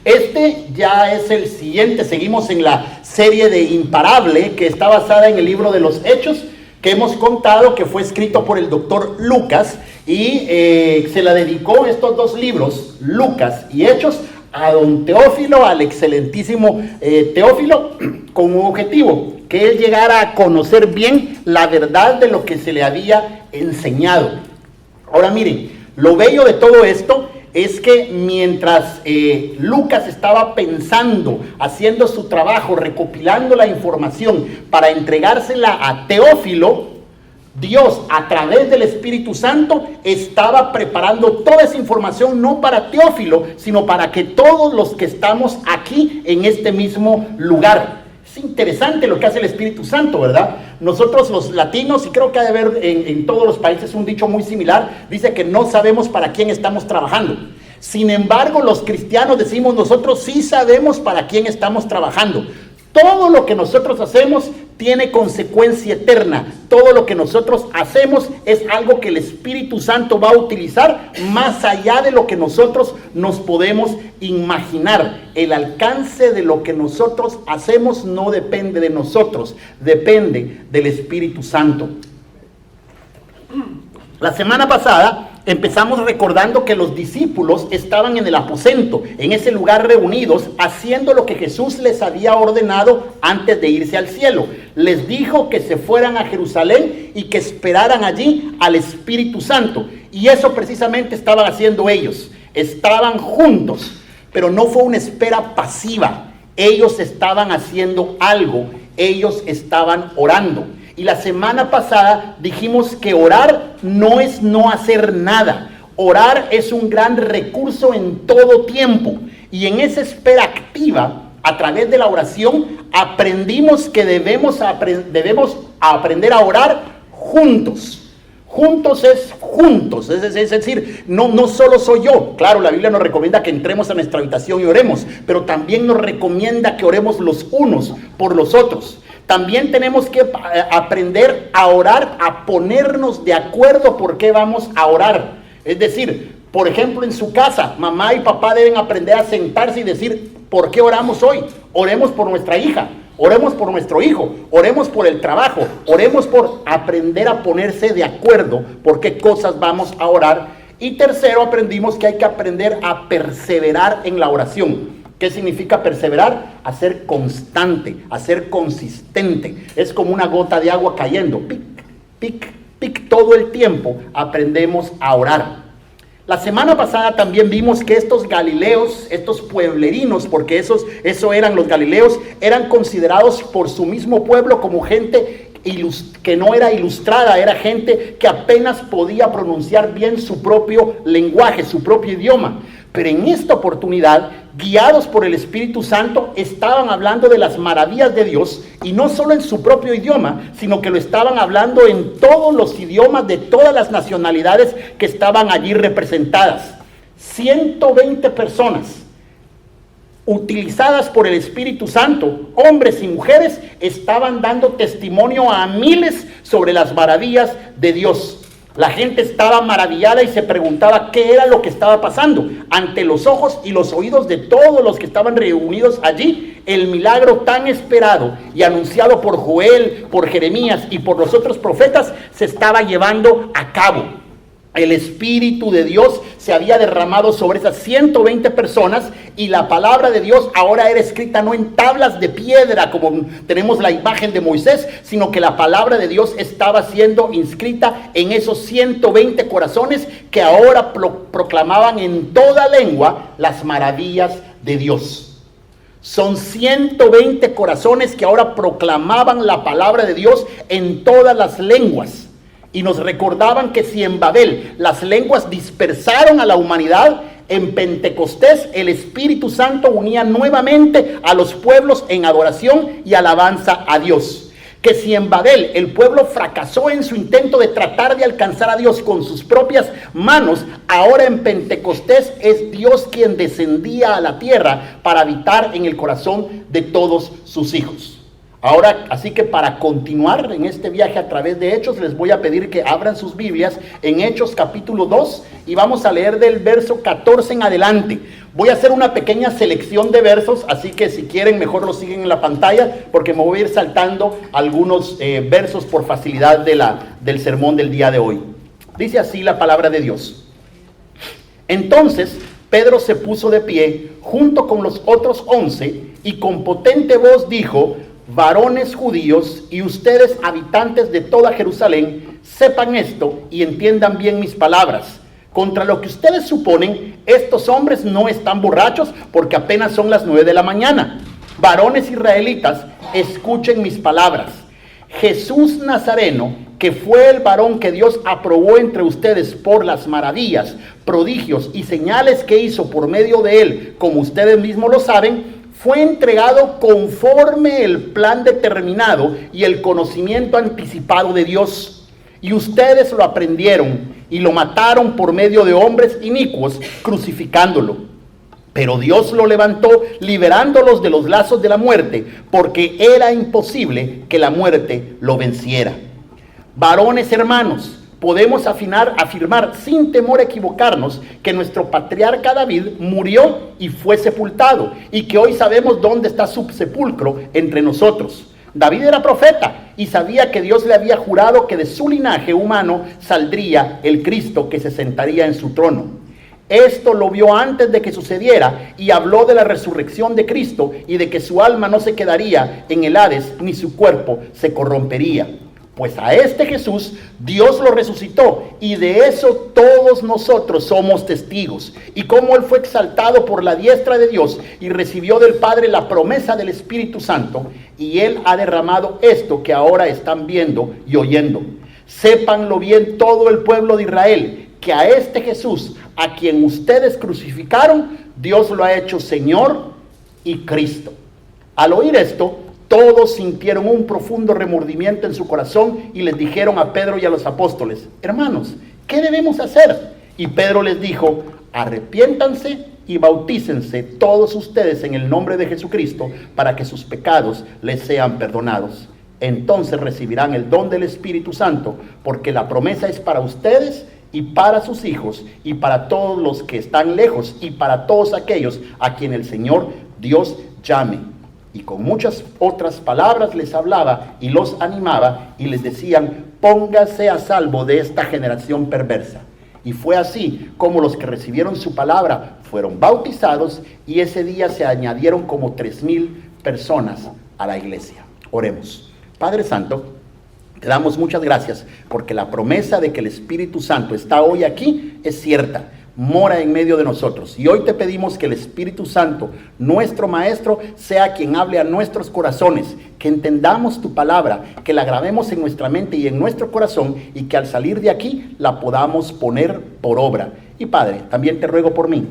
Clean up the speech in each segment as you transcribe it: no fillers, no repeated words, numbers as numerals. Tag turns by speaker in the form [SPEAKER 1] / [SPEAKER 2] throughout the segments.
[SPEAKER 1] Este ya es el siguiente. Seguimos en la serie de Imparable, que está basada en el libro de los Hechos, que hemos contado que fue escrito por el doctor Lucas, y se la dedicó estos dos libros, Lucas y Hechos, a don Teófilo, al excelentísimo Teófilo, con un objetivo, que él llegara a conocer bien la verdad de lo que se le había enseñado. Ahora miren, lo bello de todo esto es que mientras Lucas estaba pensando, haciendo su trabajo, recopilando la información para entregársela a Teófilo, Dios, a través del Espíritu Santo, estaba preparando toda esa información, no para Teófilo, sino para que todos los que estamos aquí en este mismo lugar. Es interesante lo que hace el Espíritu Santo, ¿verdad? Nosotros los latinos, y creo que ha de haber en todos los países un dicho muy similar, dice que no sabemos para quién estamos trabajando. Sin embargo, los cristianos decimos, nosotros sí sabemos para quién estamos trabajando. Todo lo que nosotros hacemos tiene consecuencia eterna. Todo lo que nosotros hacemos es algo que el Espíritu Santo va a utilizar más allá de lo que nosotros nos podemos imaginar. El alcance de lo que nosotros hacemos no depende de nosotros, depende del Espíritu Santo. La semana pasada empezamos recordando que los discípulos estaban en el aposento, en ese lugar reunidos, haciendo lo que Jesús les había ordenado antes de irse al cielo. Les dijo que se fueran a Jerusalén y que esperaran allí al Espíritu Santo. Y eso precisamente estaban haciendo ellos. Estaban juntos, pero no fue una espera pasiva. Ellos estaban haciendo algo, ellos estaban orando. Y la semana pasada dijimos que orar no es no hacer nada. Orar es un gran recurso en todo tiempo. Y en esa espera activa, a través de la oración, aprendimos que debemos aprender a orar juntos. Juntos es juntos, es decir, no solo soy yo. Claro, la Biblia nos recomienda que entremos a nuestra habitación y oremos, pero también nos recomienda que oremos los unos por los otros. También tenemos que aprender a orar, a ponernos de acuerdo por qué vamos a orar. Es decir, por ejemplo, en su casa, mamá y papá deben aprender a sentarse y decir, ¿por qué oramos hoy? Oremos por nuestra hija, oremos por nuestro hijo, oremos por el trabajo, oremos por aprender a ponerse de acuerdo por qué cosas vamos a orar. Y tercero, aprendimos que hay que aprender a perseverar en la oración. ¿Qué significa perseverar? A ser constante, a ser consistente. Es como una gota de agua cayendo, pic, pic, pic, todo el tiempo aprendemos a orar. La semana pasada también vimos que estos galileos, estos pueblerinos, porque eso eran los galileos, eran considerados por su mismo pueblo como gente que no era ilustrada, era gente que apenas podía pronunciar bien su propio lenguaje, su propio idioma. Pero en esta oportunidad, guiados por el Espíritu Santo, estaban hablando de las maravillas de Dios, y no solo en su propio idioma, sino que lo estaban hablando en todos los idiomas de todas las nacionalidades que estaban allí representadas. 120 personas utilizadas por el Espíritu Santo, hombres y mujeres, estaban dando testimonio a miles sobre las maravillas de Dios. La gente estaba maravillada y se preguntaba qué era lo que estaba pasando. Ante los ojos y los oídos de todos los que estaban reunidos allí, el milagro tan esperado y anunciado por Joel, por Jeremías y por los otros profetas se estaba llevando a cabo. El Espíritu de Dios se había derramado sobre esas 120 personas, y la palabra de Dios ahora era escrita no en tablas de piedra como tenemos la imagen de Moisés, sino que la palabra de Dios estaba siendo inscrita en esos 120 corazones que ahora proclamaban en toda lengua las maravillas de Dios. Son 120 corazones que ahora proclamaban la palabra de Dios en todas las lenguas. Y nos recordaban que si en Babel las lenguas dispersaron a la humanidad, en Pentecostés el Espíritu Santo unía nuevamente a los pueblos en adoración y alabanza a Dios. Que si en Babel el pueblo fracasó en su intento de tratar de alcanzar a Dios con sus propias manos, ahora en Pentecostés es Dios quien descendía a la tierra para habitar en el corazón de todos sus hijos. Ahora, así que para continuar en este viaje a través de Hechos, les voy a pedir que abran sus Biblias en Hechos capítulo 2 y vamos a leer del verso 14 en adelante, Voy a hacer una pequeña selección de versos, así que si quieren mejor lo siguen en la pantalla, porque me voy a ir saltando algunos versos por facilidad del sermón del día de hoy. Dice así la palabra de Dios. Entonces Pedro se puso de pie junto con los otros 11 y con potente voz dijo: varones judíos y ustedes habitantes de toda Jerusalén, sepan esto y entiendan bien mis palabras. Contra lo que ustedes suponen, estos hombres no están borrachos porque apenas son las 9 de la mañana. Varones israelitas, escuchen mis palabras. Jesús Nazareno, que fue el varón que Dios aprobó entre ustedes por las maravillas, prodigios y señales que hizo por medio de él, como ustedes mismos lo saben, fue entregado conforme el plan determinado y el conocimiento anticipado de Dios. Y ustedes lo aprendieron y lo mataron por medio de hombres inicuos, crucificándolo. Pero Dios lo levantó, liberándolos de los lazos de la muerte, porque era imposible que la muerte lo venciera. Varones hermanos, podemos afirmar sin temor a equivocarnos que nuestro patriarca David murió y fue sepultado, y que hoy sabemos dónde está su sepulcro entre nosotros. David era profeta y sabía que Dios le había jurado que de su linaje humano saldría el Cristo que se sentaría en su trono. Esto lo vio antes de que sucediera y habló de la resurrección de Cristo y de que su alma no se quedaría en el Hades ni su cuerpo se corrompería. Pues a este Jesús Dios lo resucitó y de eso todos nosotros somos testigos. Y cómo él fue exaltado por la diestra de Dios y recibió del Padre la promesa del Espíritu Santo, y él ha derramado esto que ahora están viendo y oyendo. Sépanlo bien todo el pueblo de Israel, que a este Jesús, a quien ustedes crucificaron, Dios lo ha hecho Señor y Cristo. Al oír esto, todos sintieron un profundo remordimiento en su corazón y les dijeron a Pedro y a los apóstoles: hermanos, ¿qué debemos hacer? Y Pedro les dijo: arrepiéntanse y bautícense todos ustedes en el nombre de Jesucristo para que sus pecados les sean perdonados. Entonces recibirán el don del Espíritu Santo, porque la promesa es para ustedes y para sus hijos y para todos los que están lejos y para todos aquellos a quien el Señor Dios llame. Y con muchas otras palabras les hablaba y los animaba y les decían: póngase a salvo de esta generación perversa. Y fue así como los que recibieron su palabra fueron bautizados, y ese día se añadieron como 3,000 personas a la iglesia. Oremos. Padre Santo, te damos muchas gracias porque la promesa de que el Espíritu Santo está hoy aquí es cierta. Mora en medio de nosotros, y hoy te pedimos que el Espíritu Santo, nuestro Maestro, sea quien hable a nuestros corazones, que entendamos tu palabra, que la grabemos en nuestra mente y en nuestro corazón, y que al salir de aquí la podamos poner por obra. Y Padre, también te ruego por mí,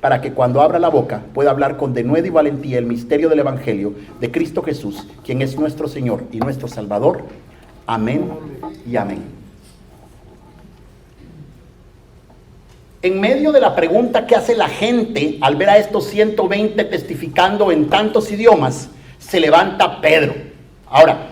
[SPEAKER 1] para que cuando abra la boca pueda hablar con denuedo y valentía el misterio del Evangelio de Cristo Jesús, quien es nuestro Señor y nuestro Salvador. Amén y amén. En medio de la pregunta que hace la gente al ver a estos 120 testificando en tantos idiomas, se levanta Pedro. Ahora,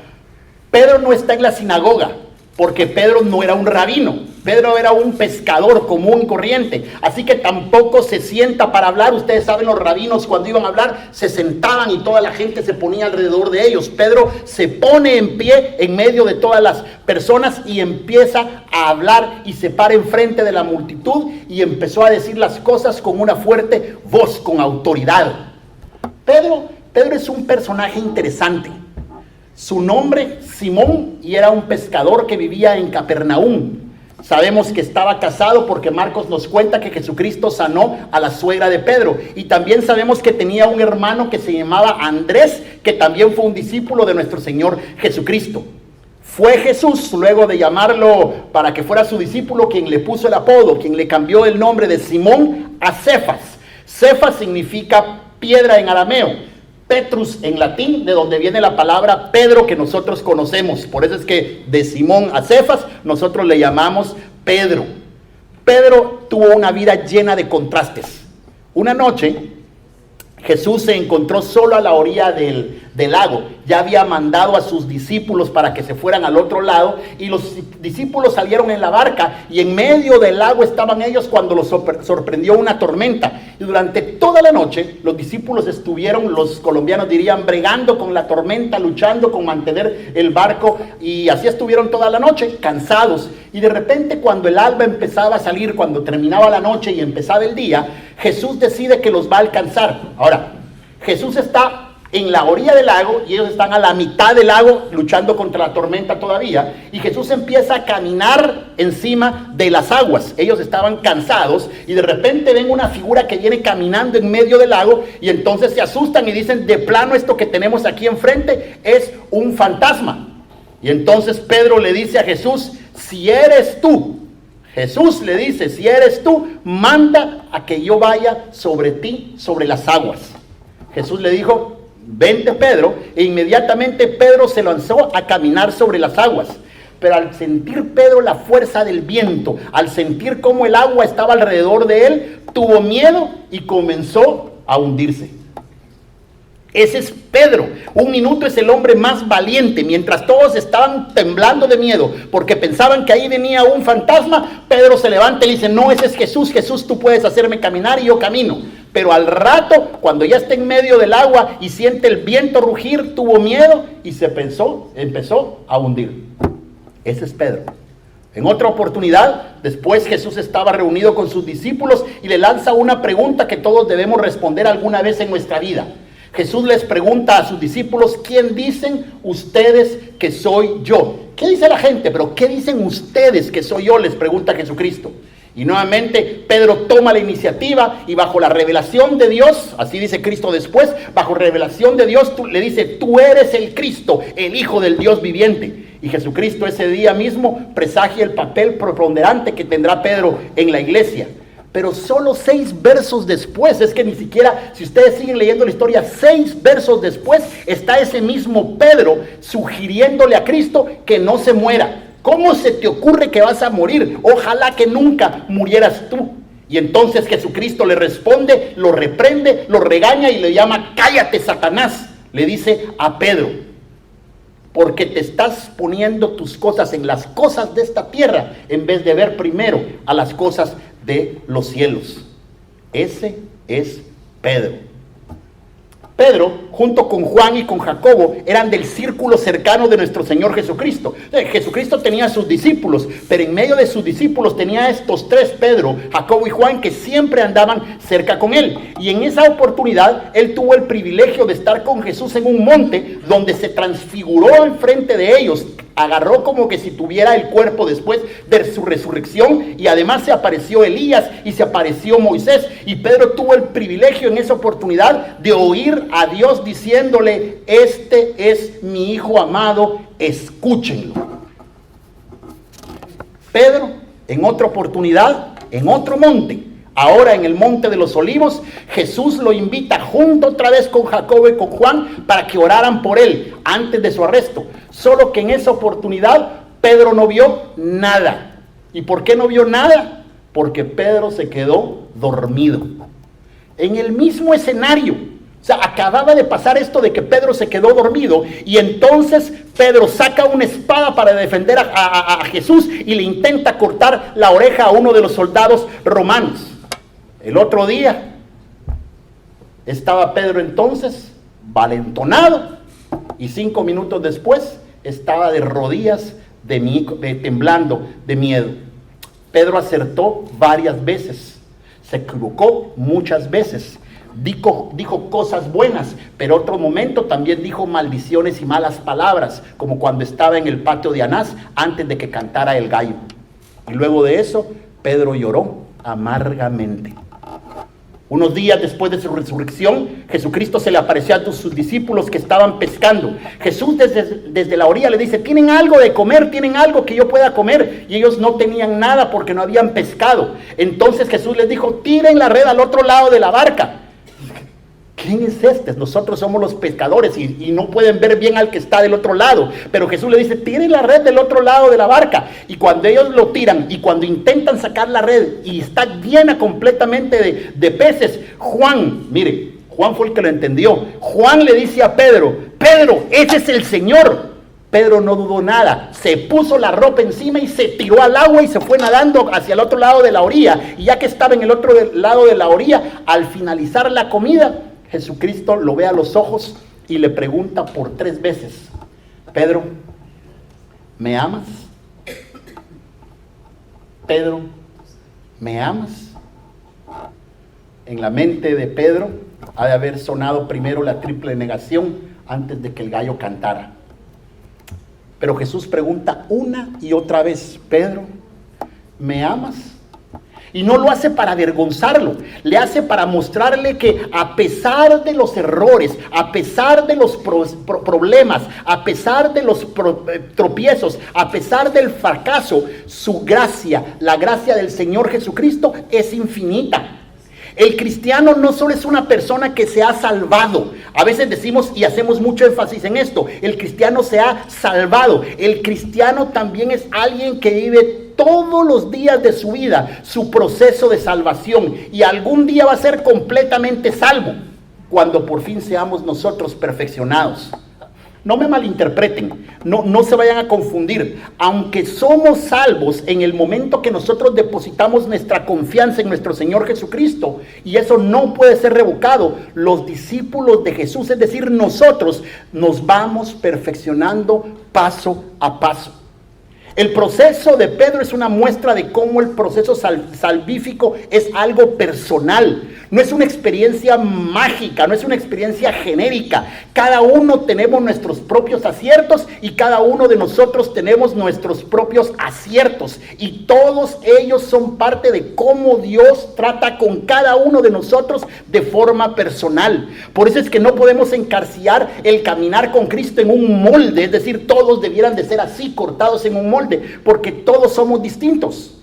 [SPEAKER 1] Pedro no está en la sinagoga, porque Pedro no era un rabino. Pedro era un pescador común y corriente, así que tampoco se sienta para hablar. Ustedes saben, los rabinos cuando iban a hablar se sentaban y toda la gente se ponía alrededor de ellos. Pedro se pone en pie en medio de todas las personas y empieza a hablar y se para enfrente de la multitud y empezó a decir las cosas con una fuerte voz, con autoridad. Pedro es un personaje interesante. Su nombre, Simón, y era un pescador que vivía en Capernaum. Sabemos que estaba casado porque Marcos nos cuenta que Jesucristo sanó a la suegra de Pedro. Y también sabemos que tenía un hermano que se llamaba Andrés, que también fue un discípulo de nuestro Señor Jesucristo. Fue Jesús, luego de llamarlo para que fuera su discípulo, quien le puso el apodo, quien le cambió el nombre de Simón a Cefas. Cefas significa piedra en arameo. Petrus en latín, de donde viene la palabra Pedro que nosotros conocemos. Por eso es que de Simón a Cefas nosotros le llamamos Pedro. Pedro tuvo una vida llena de contrastes. Una noche Jesús se encontró solo a la orilla del del lago. Ya había mandado a sus discípulos para que se fueran al otro lado, y los discípulos salieron en la barca, y en medio del lago estaban ellos cuando los sorprendió una tormenta. Y durante toda la noche los discípulos estuvieron, los colombianos dirían, bregando con la tormenta, luchando con mantener el barco, y así estuvieron toda la noche, cansados. Y de repente, cuando el alba empezaba a salir, cuando terminaba la noche y empezaba el día, Jesús decide que los va a alcanzar. Ahora, Jesús está en la orilla del lago y ellos están a la mitad del lago luchando contra la tormenta todavía, y Jesús empieza a caminar encima de las aguas. Ellos estaban cansados y de repente ven una figura que viene caminando en medio del lago, y entonces se asustan y dicen, de plano esto que tenemos aquí enfrente es un fantasma. Y entonces Pedro le dice a Jesús, si eres tú, Jesús le dice, si eres tú, manda a que yo vaya sobre ti, sobre las aguas. Jesús le dijo, vente Pedro, e inmediatamente Pedro se lanzó a caminar sobre las aguas. Pero al sentir Pedro la fuerza del viento, al sentir cómo el agua estaba alrededor de él, tuvo miedo y comenzó a hundirse. Ese es Pedro. Un minuto es el hombre más valiente. Mientras todos estaban temblando de miedo porque pensaban que ahí venía un fantasma, Pedro se levanta y dice, no, ese es Jesús. Jesús, tú puedes hacerme caminar y yo camino. Pero al rato, cuando ya está en medio del agua y siente el viento rugir, tuvo miedo y empezó a hundir. Ese es Pedro. En otra oportunidad, después Jesús estaba reunido con sus discípulos y le lanza una pregunta que todos debemos responder alguna vez en nuestra vida. Jesús les pregunta a sus discípulos, ¿quién dicen ustedes que soy yo? ¿Qué dice la gente? Pero ¿qué dicen ustedes que soy yo? Les pregunta Jesucristo. Y nuevamente Pedro toma la iniciativa y bajo la revelación de Dios, así dice Cristo después, bajo revelación de Dios le dice, tú eres el Cristo, el Hijo del Dios viviente. Y Jesucristo ese día mismo presagia el papel preponderante que tendrá Pedro en la iglesia. Pero solo 6 versos después, es que ni siquiera, si ustedes siguen leyendo la historia, 6 versos después está ese mismo Pedro sugiriéndole a Cristo que no se muera. ¿Cómo se te ocurre que vas a morir? Ojalá que nunca murieras tú. Y entonces Jesucristo le responde, lo reprende, lo regaña y le llama, cállate Satanás, le dice a Pedro, porque te estás poniendo tus cosas en las cosas de esta tierra en vez de ver primero a las cosas de los cielos. Ese es Pedro. Pedro, junto con Juan y con Jacobo, eran del círculo cercano de nuestro Señor Jesucristo. Jesucristo tenía a sus discípulos, pero en medio de sus discípulos tenía a estos 3, Pedro, Jacobo y Juan, que siempre andaban cerca con él. Y en esa oportunidad, él tuvo el privilegio de estar con Jesús en un monte donde se transfiguró enfrente de ellos. Agarró como que si tuviera el cuerpo después de su resurrección, y además se apareció Elías y se apareció Moisés, y Pedro tuvo el privilegio en esa oportunidad de oír a Dios diciéndole, este es mi hijo amado, escúchenlo. Pedro, en otra oportunidad, en otro monte, ahora en el monte de los olivos, Jesús lo invita junto otra vez con Jacobo y con Juan para que oraran por él antes de su arresto. Solo que en esa oportunidad Pedro no vio nada. ¿Y por qué no vio nada? Porque Pedro se quedó dormido. En el mismo escenario. O sea, acababa de pasar esto de que Pedro se quedó dormido, y entonces Pedro saca una espada para defender a Jesús y le intenta cortar la oreja a uno de los soldados romanos. El otro día estaba Pedro entonces valentonado, y 5 minutos después estaba de rodillas temblando de miedo. Pedro acertó varias veces, se equivocó muchas veces, dijo cosas buenas, pero otro momento también dijo maldiciones y malas palabras, como cuando estaba en el patio de Anás antes de que cantara el gallo. Y luego de eso Pedro lloró amargamente. Unos días después de su resurrección, Jesucristo se le apareció a sus discípulos que estaban pescando. Jesús desde la orilla le dice, ¿tienen algo de comer? ¿Tienen algo que yo pueda comer? Y ellos no tenían nada porque no habían pescado. Entonces Jesús les dijo, tiren la red al otro lado de la barca. ¿Quién es este? Nosotros somos los pescadores y no pueden ver bien al que está del otro lado. Pero Jesús le dice, tiren la red del otro lado de la barca. Y cuando ellos lo tiran y cuando intentan sacar la red y está llena completamente de peces, Juan Juan fue el que lo entendió. Juan le dice a Pedro, Pedro, ese es el Señor. Pedro no dudó nada, se puso la ropa encima y se tiró al agua y se fue nadando hacia el otro lado de la orilla. Y ya que estaba en el otro lado de la orilla, al finalizar la comida, Jesucristo lo ve a los ojos y le pregunta por 3 veces, Pedro, ¿me amas? Pedro, ¿me amas? En la mente de Pedro ha de haber sonado primero la triple negación antes de que el gallo cantara. Pero Jesús pregunta una y otra vez, Pedro, ¿me amas? Y no lo hace para avergonzarlo, le hace para mostrarle que a pesar de los errores, a pesar de los problemas, a pesar de los tropiezos, a pesar del fracaso, su gracia, la gracia del Señor Jesucristo es infinita. El cristiano no solo es una persona que se ha salvado. A veces decimos y hacemos mucho énfasis en esto. El cristiano se ha salvado. El cristiano también es alguien que vive todos los días de su vida su proceso de salvación. Y algún día va a ser completamente salvo cuando por fin seamos nosotros perfeccionados. No me malinterpreten, no se vayan a confundir. Aunque somos salvos en el momento que nosotros depositamos nuestra confianza en nuestro Señor Jesucristo, y eso no puede ser revocado, los discípulos de Jesús, es decir, nosotros, nos vamos perfeccionando paso a paso. El proceso de Pedro es una muestra de cómo el proceso salvífico es algo personal. No es una experiencia mágica, no es una experiencia genérica. Cada uno tenemos nuestros propios aciertos y cada uno de nosotros tenemos nuestros propios aciertos. Y todos ellos son parte de cómo Dios trata con cada uno de nosotros de forma personal. Por eso es que no podemos encasillar el caminar con Cristo en un molde, es decir, todos debieran de ser así, cortados en un molde, porque todos somos distintos.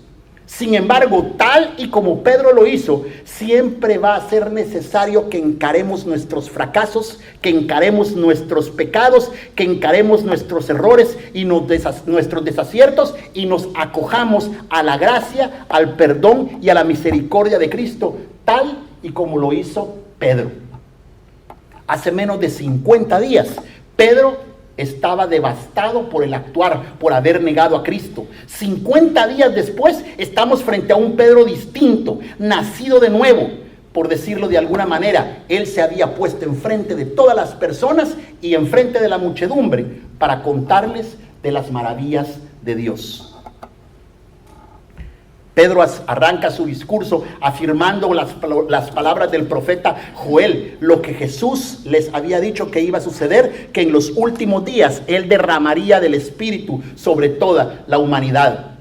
[SPEAKER 1] Sin embargo, tal y como Pedro lo hizo, siempre va a ser necesario que encaremos nuestros fracasos, que encaremos nuestros pecados, que encaremos nuestros errores y nuestros desaciertos y nos acojamos a la gracia, al perdón y a la misericordia de Cristo, tal y como lo hizo Pedro. Hace menos de 50 días, Pedro estaba devastado por el actuar, por haber negado a Cristo. 50 días después estamos frente a un Pedro distinto, nacido de nuevo. Por decirlo de alguna manera, él se había puesto enfrente de todas las personas y enfrente de la muchedumbre para contarles de las maravillas de Dios. Pedro arranca su discurso afirmando las palabras del profeta Joel, lo que Jesús les había dicho que iba a suceder, que en los últimos días Él derramaría del Espíritu sobre toda la humanidad.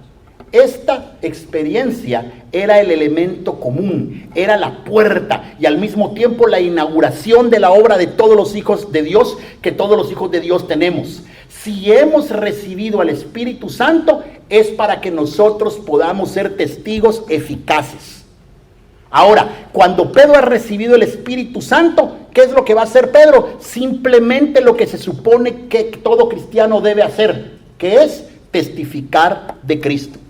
[SPEAKER 1] Esta experiencia era el elemento común, era la puerta y al mismo tiempo la inauguración de la obra de todos los hijos de Dios, que todos los hijos de Dios tenemos. Si hemos recibido al Espíritu Santo, es para que nosotros podamos ser testigos eficaces. Ahora, cuando Pedro ha recibido el Espíritu Santo, ¿qué es lo que va a hacer Pedro? Simplemente lo que se supone que todo cristiano debe hacer, que es testificar de Cristo.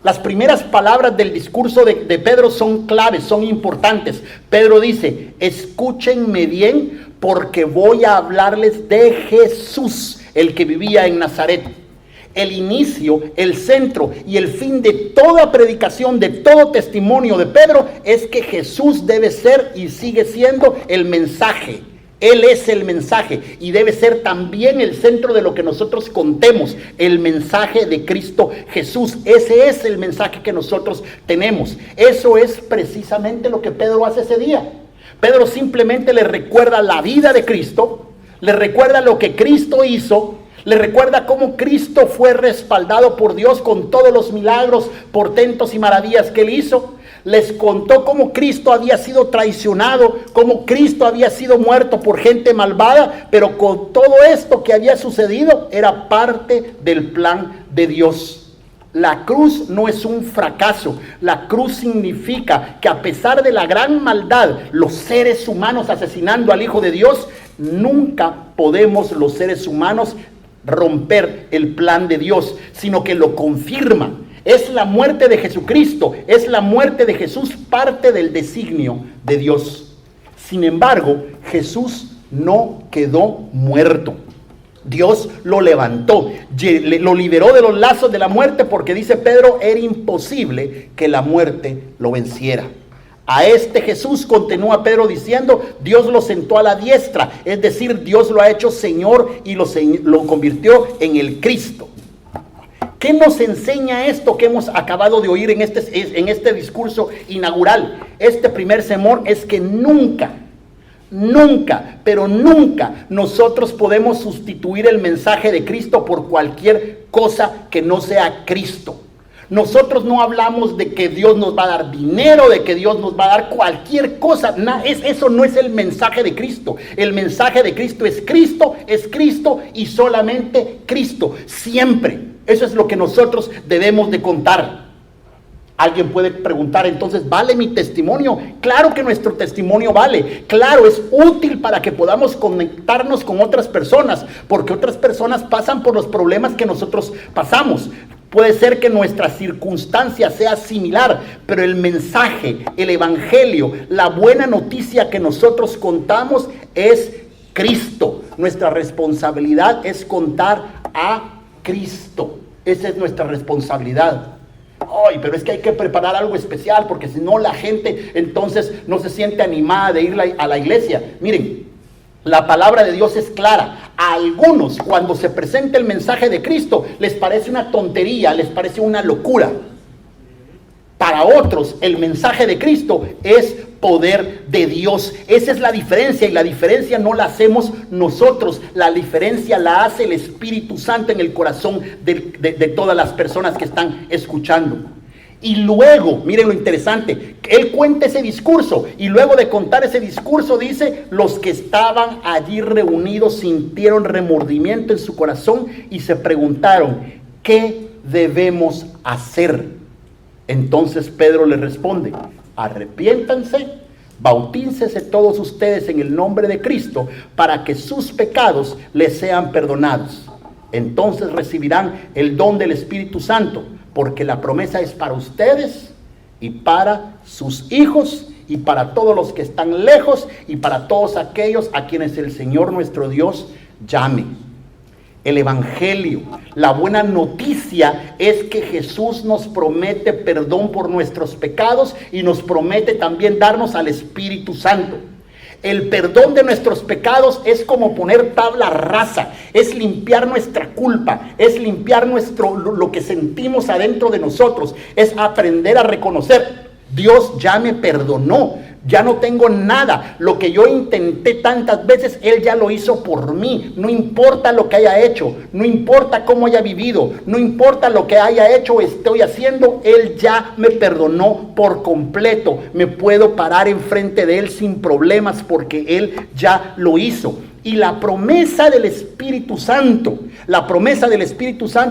[SPEAKER 1] Las primeras palabras del discurso de Pedro son claves, son importantes. Pedro dice, escúchenme bien porque voy a hablarles de Jesús, el que vivía en Nazaret. El inicio, el centro y el fin de toda predicación, de todo testimonio de Pedro es que Jesús debe ser y sigue siendo el mensaje. Él es el mensaje y debe ser también el centro de lo que nosotros contemos, el mensaje de Cristo Jesús. Ese es el mensaje que nosotros tenemos. Eso es precisamente lo que Pedro hace ese día. Pedro simplemente le recuerda la vida de Cristo, le recuerda lo que Cristo hizo, le recuerda cómo Cristo fue respaldado por Dios con todos los milagros, portentos y maravillas que él hizo. Les contó cómo Cristo había sido traicionado, cómo Cristo había sido muerto por gente malvada, pero con todo esto que había sucedido era parte del plan de Dios. La cruz no es un fracaso. La cruz significa que a pesar de la gran maldad, los seres humanos asesinando al Hijo de Dios, nunca podemos los seres humanos romper el plan de Dios, sino que lo confirma. Es la muerte de Jesucristo, es la muerte de Jesús parte del designio de Dios. Sin embargo, Jesús no quedó muerto. Dios lo levantó, lo liberó de los lazos de la muerte, porque dice Pedro, era imposible que la muerte lo venciera. A este Jesús, continúa Pedro diciendo, Dios lo sentó a la diestra, es decir, Dios lo ha hecho Señor y lo convirtió en el Cristo. ¿Qué nos enseña esto que hemos acabado de oír en este discurso inaugural? Este primer sermón es que nunca, pero nunca nosotros podemos sustituir el mensaje de Cristo por cualquier cosa que no sea Cristo. Nosotros no hablamos de que Dios nos va a dar dinero, de que Dios nos va a dar cualquier cosa. Eso no es el mensaje de Cristo. El mensaje de Cristo es Cristo y solamente Cristo, siempre. Eso es lo que nosotros debemos de contar. Alguien puede preguntar, entonces, ¿vale mi testimonio? Claro que nuestro testimonio vale. Claro, es útil para que podamos conectarnos con otras personas, porque otras personas pasan por los problemas que nosotros pasamos. Puede ser que nuestra circunstancia sea similar, pero el mensaje, el evangelio, la buena noticia que nosotros contamos es Cristo. Nuestra responsabilidad es contar a Cristo. Esa es nuestra responsabilidad. Ay, pero es que hay que preparar algo especial, porque si no la gente entonces no se siente animada de ir a la iglesia. Miren, la palabra de Dios es clara. A algunos, cuando se presenta el mensaje de Cristo, les parece una tontería, les parece una locura. Para otros, el mensaje de Cristo es poder de Dios. Esa es la diferencia, y la diferencia no la hacemos nosotros. La diferencia la hace el Espíritu Santo en el corazón de todas las personas que están escuchando. Y luego, miren lo interesante, él cuenta ese discurso, y luego de contar ese discurso dice, los que estaban allí reunidos sintieron remordimiento en su corazón y se preguntaron, ¿qué debemos hacer? Entonces Pedro le responde, arrepiéntanse, bautícense todos ustedes en el nombre de Cristo para que sus pecados les sean perdonados. Entonces recibirán el don del Espíritu Santo, porque la promesa es para ustedes y para sus hijos y para todos los que están lejos y para todos aquellos a quienes el Señor nuestro Dios llame. El evangelio, la buena noticia es que Jesús nos promete perdón por nuestros pecados y nos promete también darnos al Espíritu Santo. El perdón de nuestros pecados es como poner tabla rasa, es limpiar nuestra culpa, es limpiar lo que sentimos adentro de nosotros, es aprender a reconocer, Dios ya me perdonó, ya no tengo nada, lo que yo intenté tantas veces, Él ya lo hizo por mí, no importa lo que haya hecho, no importa cómo haya vivido, no importa lo que haya hecho o estoy haciendo, Él ya me perdonó por completo, me puedo parar enfrente de Él sin problemas porque Él ya lo hizo. Y la promesa del Espíritu Santo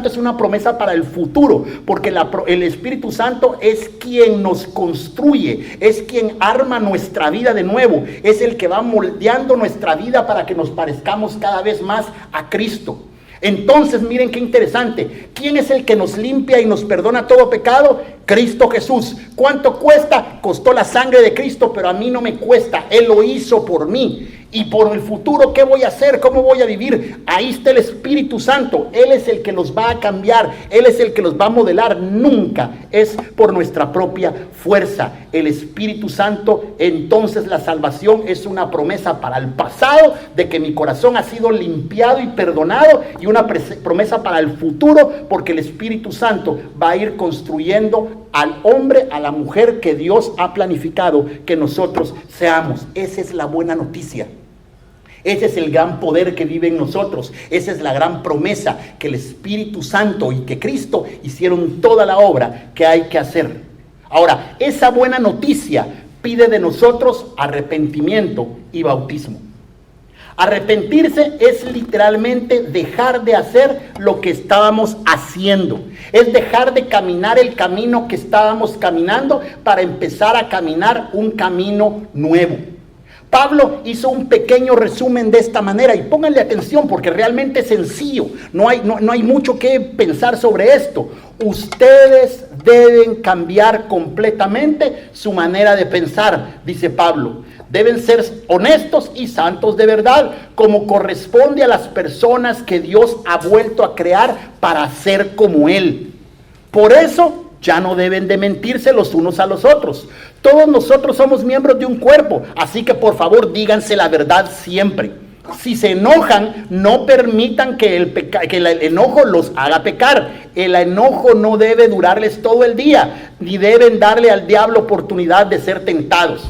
[SPEAKER 1] es una promesa para el futuro, porque el Espíritu Santo es quien nos construye, es quien arma nuestra vida de nuevo, es el que va moldeando nuestra vida para que nos parezcamos cada vez más a Cristo. Entonces miren qué interesante, ¿quién es el que nos limpia y nos perdona todo pecado? Cristo Jesús. ¿Cuánto cuesta? Costó la sangre de Cristo, pero a mí no me cuesta, Él lo hizo por mí. Y por el futuro, ¿qué voy a hacer? ¿Cómo voy a vivir? Ahí está el Espíritu Santo. Él es el que los va a cambiar. Él es el que los va a modelar. Nunca es por nuestra propia fuerza. El Espíritu Santo, entonces la salvación es una promesa para el pasado, de que mi corazón ha sido limpiado y perdonado, y una promesa para el futuro, porque el Espíritu Santo va a ir construyendo al hombre, a la mujer que Dios ha planificado que nosotros seamos. Esa es la buena noticia. Ese es el gran poder que vive en nosotros. Esa es la gran promesa, que el Espíritu Santo y que Cristo hicieron toda la obra que hay que hacer. Ahora, esa buena noticia pide de nosotros arrepentimiento y bautismo. Arrepentirse es literalmente dejar de hacer lo que estábamos haciendo. Es dejar de caminar el camino que estábamos caminando para empezar a caminar un camino nuevo. Pablo hizo un pequeño resumen de esta manera, y pónganle atención porque realmente es sencillo, no hay mucho que pensar sobre esto. Ustedes deben cambiar completamente su manera de pensar, dice Pablo. Deben ser honestos y santos de verdad, como corresponde a las personas que Dios ha vuelto a crear para ser como Él. Por eso ya no deben de mentirse los unos a los otros. Todos nosotros somos miembros de un cuerpo, así que por favor díganse la verdad siempre. Si se enojan, no permitan que el enojo los haga pecar. El enojo no debe durarles todo el día, ni deben darle al diablo oportunidad de ser tentados.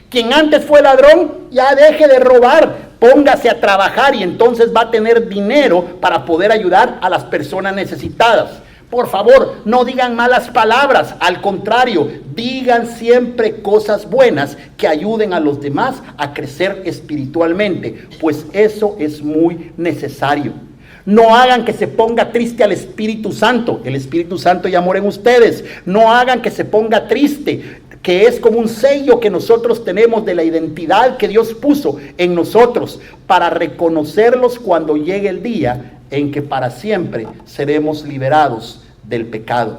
[SPEAKER 1] Quien antes fue ladrón, ya deje de robar, póngase a trabajar y entonces va a tener dinero para poder ayudar a las personas necesitadas. Por favor, no digan malas palabras, al contrario, digan siempre cosas buenas que ayuden a los demás a crecer espiritualmente, pues eso es muy necesario. No hagan que se ponga triste al Espíritu Santo. El Espíritu Santo ya mora en ustedes. No hagan que se ponga triste, que es como un sello que nosotros tenemos de la identidad que Dios puso en nosotros para reconocerlos cuando llegue el día en que para siempre seremos liberados del pecado.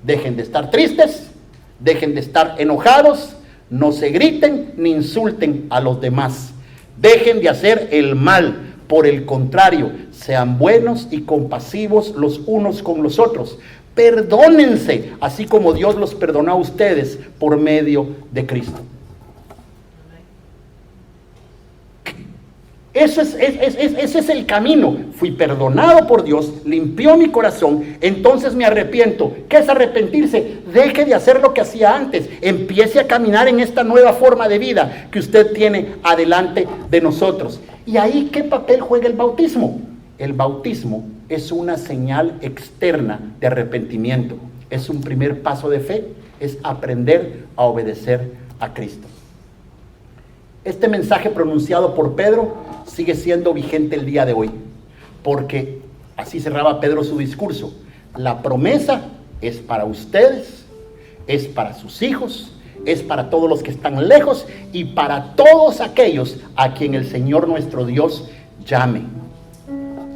[SPEAKER 1] Dejen de estar tristes, dejen de estar enojados, no se griten ni insulten a los demás. Dejen de hacer el mal. Por el contrario, sean buenos y compasivos los unos con los otros. Perdónense, así como Dios los perdonó a ustedes por medio de Cristo. Ese es el camino. Fui perdonado por Dios, limpió mi corazón, entonces me arrepiento. ¿Qué es arrepentirse? Deje de hacer lo que hacía antes. Empiece a caminar en esta nueva forma de vida que usted tiene adelante de nosotros. ¿Y ahí qué papel juega el bautismo? El bautismo es una señal externa de arrepentimiento. Es un primer paso de fe, es aprender a obedecer a Cristo. Este mensaje pronunciado por Pedro sigue siendo vigente el día de hoy, porque así cerraba Pedro su discurso. La promesa es para ustedes, es para sus hijos, es para todos los que están lejos y para todos aquellos a quien el Señor nuestro Dios llame.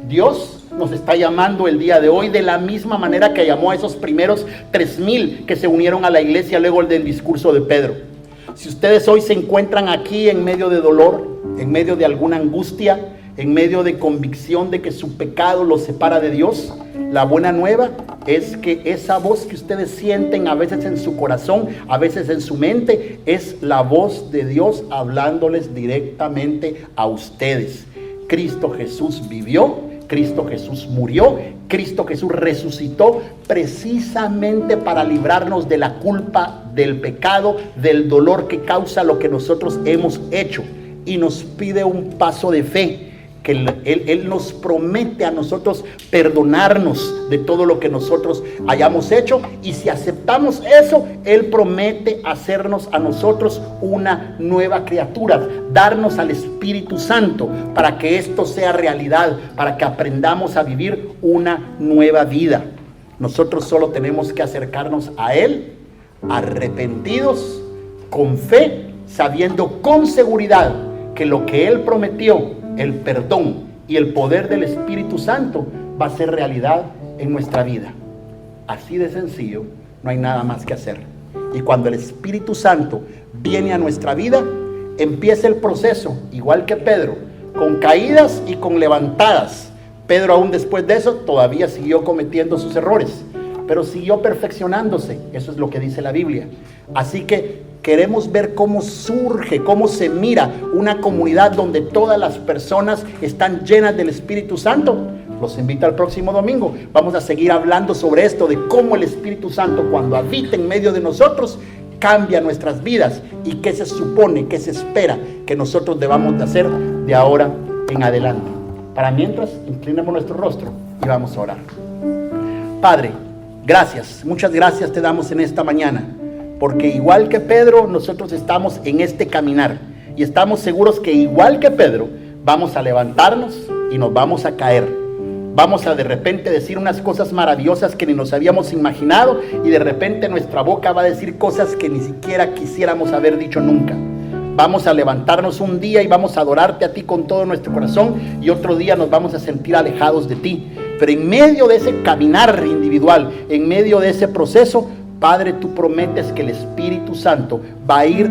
[SPEAKER 1] Dios nos está llamando el día de hoy de la misma manera que llamó a esos primeros 3,000 que se unieron a la iglesia luego del discurso de Pedro. Si ustedes hoy se encuentran aquí en medio de dolor, en medio de alguna angustia, en medio de convicción de que su pecado los separa de Dios, la buena nueva es que esa voz que ustedes sienten a veces en su corazón, a veces en su mente, es la voz de Dios hablándoles directamente a ustedes. Cristo Jesús vivió, Cristo Jesús murió, Cristo Jesús resucitó precisamente para librarnos de la culpa, del pecado, del dolor que causa lo que nosotros hemos hecho. Y nos pide un paso de fe, que Él nos promete a nosotros perdonarnos de todo lo que nosotros hayamos hecho. Y si aceptamos eso, Él promete hacernos a nosotros una nueva criatura, darnos al Espíritu Santo para que esto sea realidad, para que aprendamos a vivir una nueva vida. Nosotros solo tenemos que acercarnos a Él, arrepentidos, con fe, sabiendo con seguridad que lo que Él prometió, el perdón y el poder del Espíritu Santo, va a ser realidad en nuestra vida. Así de sencillo, no hay nada más que hacer. Y cuando el Espíritu Santo viene a nuestra vida, empieza el proceso, igual que Pedro, con caídas y con levantadas. Pedro, aún después de eso, todavía siguió cometiendo sus errores, pero siguió perfeccionándose. Eso es lo que dice la Biblia. Así que queremos ver cómo surge, cómo se mira una comunidad donde todas las personas están llenas del Espíritu Santo. Los invito al próximo domingo. Vamos a seguir hablando sobre esto, de cómo el Espíritu Santo, cuando habita en medio de nosotros, cambia nuestras vidas y qué se supone, qué se espera que nosotros debamos de hacer de ahora en adelante. Para mientras, inclinemos nuestro rostro y vamos a orar. Padre, gracias, muchas gracias te damos en esta mañana, porque igual que Pedro, nosotros estamos en este caminar y estamos seguros que igual que Pedro, vamos a levantarnos y nos vamos a caer. Vamos a de repente decir unas cosas maravillosas que ni nos habíamos imaginado y de repente nuestra boca va a decir cosas que ni siquiera quisiéramos haber dicho nunca. Vamos a levantarnos un día y vamos a adorarte a ti con todo nuestro corazón y otro día nos vamos a sentir alejados de ti. Pero en medio de ese caminar individual, en medio de ese proceso, Padre, tú prometes que el Espíritu Santo va a ir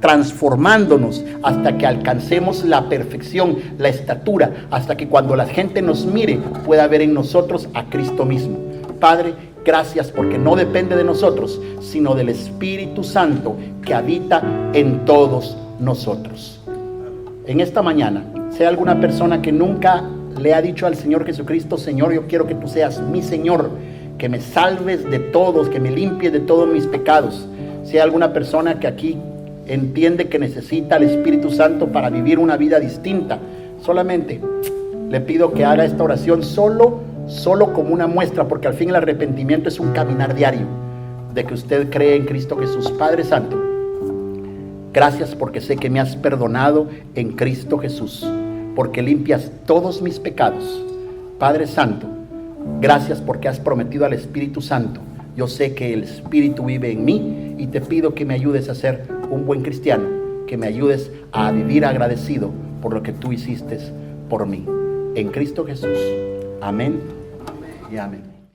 [SPEAKER 1] transformándonos hasta que alcancemos la perfección, la estatura, hasta que cuando la gente nos mire pueda ver en nosotros a Cristo mismo. Padre, gracias porque no depende de nosotros, sino del Espíritu Santo que habita en todos nosotros. En esta mañana, sea alguna persona que nunca le ha dicho al Señor Jesucristo: Señor, yo quiero que tú seas mi Señor, que me salves de todos, que me limpies de todos mis pecados. Sea alguna persona que aquí entiende que necesita al Espíritu Santo para vivir una vida distinta, solamente le pido que haga esta oración solo como una muestra, porque al fin el arrepentimiento es un caminar diario de que usted cree en Cristo Jesús. Padre Santo, gracias porque sé que me has perdonado en Cristo Jesús, porque limpias todos mis pecados. Padre Santo, gracias porque has prometido al Espíritu Santo. Yo sé que el Espíritu vive en mí y te pido que me ayudes a ser un buen cristiano, que me ayudes a vivir agradecido por lo que tú hiciste por mí. En Cristo Jesús. Amén y amén.